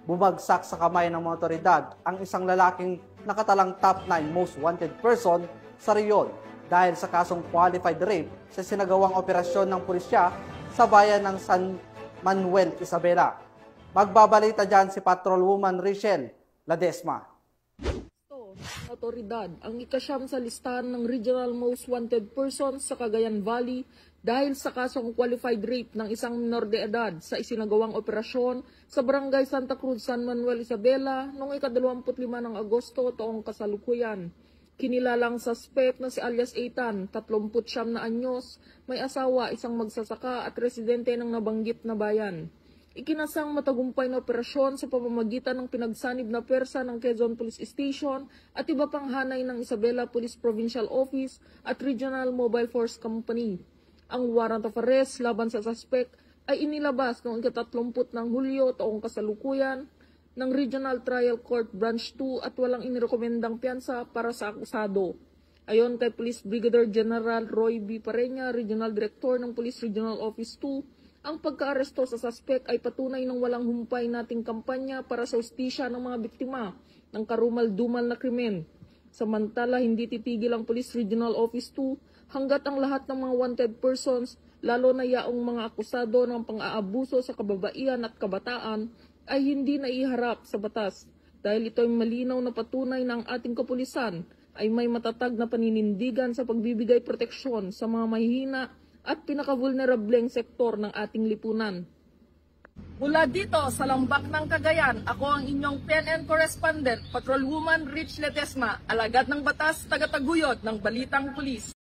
Bumagsak sa kamay ng mga otoridad ang isang lalaking nakatalang top 9 most wanted person sa reyon dahil sa kasong qualified rape sa sinagawang operasyon ng pulisya sa bayan ng San Manuel, Isabela. Magbabalita dyan si Patrolwoman Richelle Ladesma. Otoridad ang ikasyam sa listahan ng Regional Most Wanted Persons sa Cagayan Valley dahil sa kasong qualified rape ng isang minor de edad sa isinagawang operasyon sa Barangay Santa Cruz, San Manuel, Isabela noong ika-25 ng Agosto taong kasalukuyan. Kinilalang suspect na si alias Eitan, 39 na anyos, may asawa, isang magsasaka at residente ng nabanggit na bayan. Ikinasang matagumpay na operasyon sa pamamagitan ng pinagsanib na pwersa ng Quezon Police Station at iba pang hanay ng Isabela Police Provincial Office at Regional Mobile Force Company. Ang warrant of arrest laban sa suspect ay inilabas noong ika-30 ng Hulyo taong kasalukuyan ng Regional Trial Court Branch 2 at walang inirekomendang piyansa para sa akusado. Ayon kay Police Brigadier General Roy B. Pareña, Regional Director ng Police Regional Office 2, ang pagka-aresto sa suspect ay patunay ng walang humpay nating kampanya para sa hustisya ng mga biktima ng karumal-dumal na krimen. Samantala, hindi titigil ang Police Regional Office 2 hanggat ang lahat ng mga wanted persons, lalo na yaong mga akusado ng pang-aabuso sa kababaihan at kabataan, ay hindi naiharap sa batas. Dahil ito ay malinaw na patunay ng ating kapulisan ay may matatag na paninindigan sa pagbibigay proteksyon sa mga mahihina at pinaka-vulnerableng sektor ng ating lipunan. Mula dito sa Lambak ng Cagayan, ako ang inyong PNN correspondent, Patrolwoman Rich Ledesma, alagad ng batas, tagataguyod ng Balitang Pulis.